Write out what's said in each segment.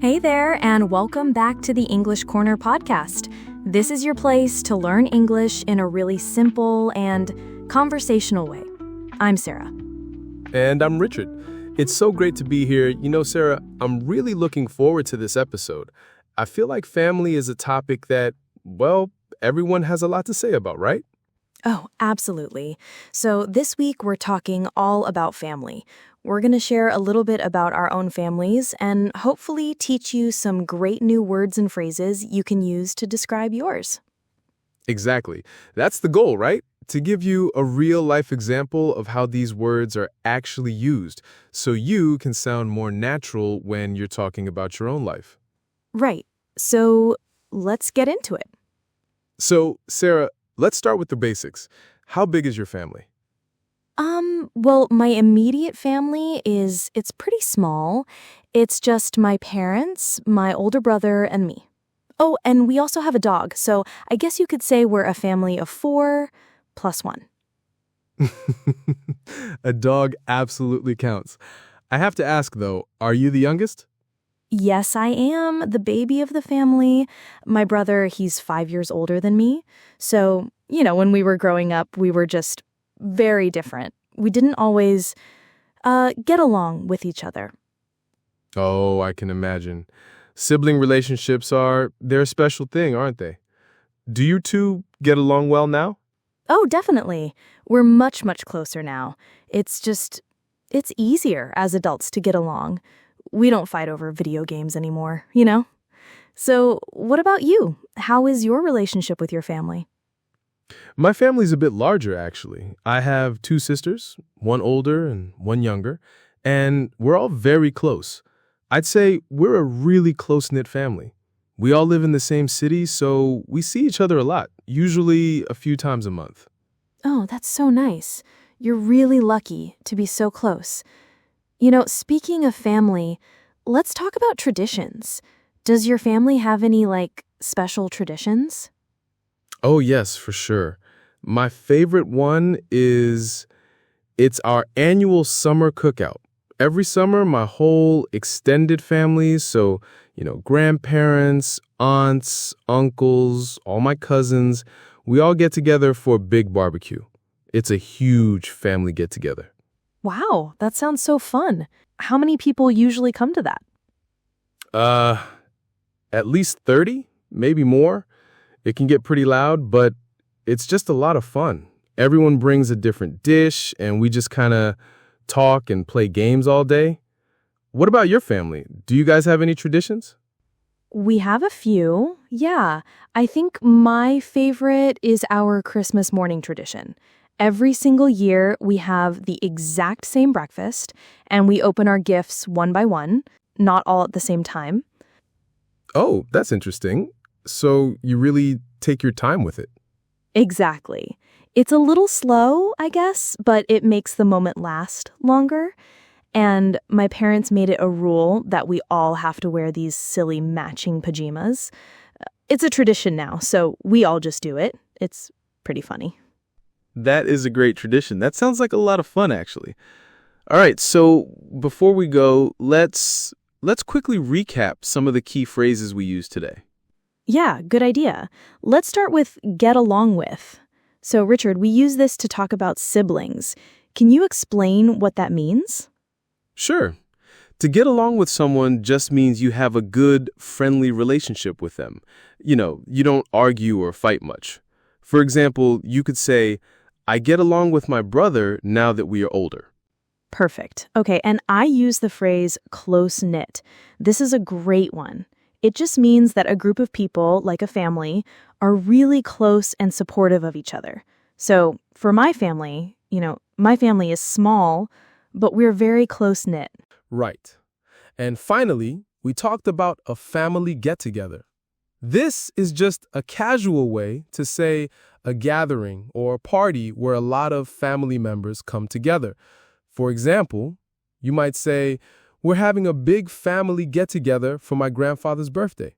Hey there, and welcome back to the English Corner podcast. This is your place to learn English in a really simple and conversational way. I'm Sarah. And I'm Richard. It's so great to be here. You know, Sarah, I'm really looking forward to this episode. I feel like family is a topic that, well, everyone has a lot to say about, right? Oh, absolutely. So this week we're talking all about family. We're going to share a little bit about our own families and hopefully teach you some great new words and phrases you can use to describe yours. Exactly. That's the goal, right? To give you a real-life example of how these words are actually used, so you can sound more natural when you're talking about your own life. Right. So let's get into it. So, Sarah, let's start with the basics. How big is your family? Well, my immediate family it's pretty small. It's just my parents, my older brother, and me. Oh, and we also have a dog, so I guess you could say we're a family of 4 plus 1. A dog absolutely counts. I have to ask, though, are you the youngest? Yes, I am the baby of the family. My brother, he's 5 years older than me. So, when we were growing up, we were just very different. We didn't always get along with each other. Oh, I can imagine. Sibling relationships they're a special thing, aren't they? Do you two get along well now? Oh, definitely. We're much, much closer now. It's easier as adults to get along. We don't fight over video games anymore, So, what about you? How is your relationship with your family? My family's a bit larger, actually. I have 2 sisters, one older and one younger, and we're all very close. I'd say we're a really close-knit family. We all live in the same city, so we see each other a lot, usually a few times a month. Oh, that's so nice. You're really lucky to be so close. Speaking of family, let's talk about traditions. Does your family have any, special traditions? Oh, yes, for sure. My favorite one it's our annual summer cookout. Every summer, my whole extended family, so, grandparents, aunts, uncles, all my cousins, we all get together for a big barbecue. It's a huge family get-together. Wow, that sounds so fun. How many people usually come to that? At least 30, maybe more. It can get pretty loud, but it's just a lot of fun. Everyone brings a different dish, and we just kind of talk and play games all day. What about your family? Do you guys have any traditions? We have a few. Yeah, I think my favorite is our Christmas morning tradition. Every single year, we have the exact same breakfast, and we open our gifts one by one, not all at the same time. Oh, that's interesting. So you really take your time with it. Exactly. It's a little slow, I guess, but it makes the moment last longer. And my parents made it a rule that we all have to wear these silly matching pajamas. It's a tradition now, so we all just do it. It's pretty funny. That is a great tradition. That sounds like a lot of fun, actually. All right, so before we go, let's quickly recap some of the key phrases we used today. Yeah, good idea. Let's start with get along with. So, Richard, we use this to talk about siblings. Can you explain what that means? Sure. To get along with someone just means you have a good, friendly relationship with them. You don't argue or fight much. For example, you could say, I get along with my brother now that we are older. Perfect. Okay, and I use the phrase close-knit. This is a great one. It just means that a group of people, like a family, are really close and supportive of each other. So for my family, my family is small, but we're very close-knit. Right. And finally, we talked about a family get-together. This is just a casual way to say a gathering or a party where a lot of family members come together. For example, you might say, we're having a big family get-together for my grandfather's birthday.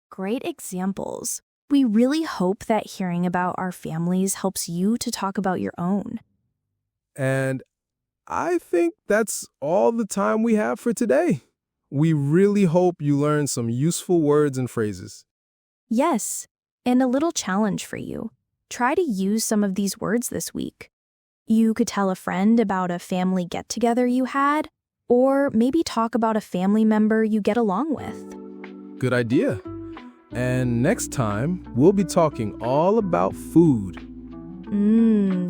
Great examples. We really hope that hearing about our families helps you to talk about your own. And I think that's all the time we have for today. We really hope you learned some useful words and phrases. Yes, and a little challenge for you. Try to use some of these words this week. You could tell a friend about a family get-together you had, or maybe talk about a family member you get along with. Good idea. And next time, we'll be talking all about food.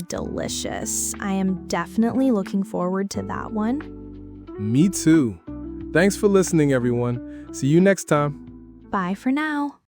Delicious. I am definitely looking forward to that one. Me too. Thanks for listening, everyone. See you next time. Bye for now.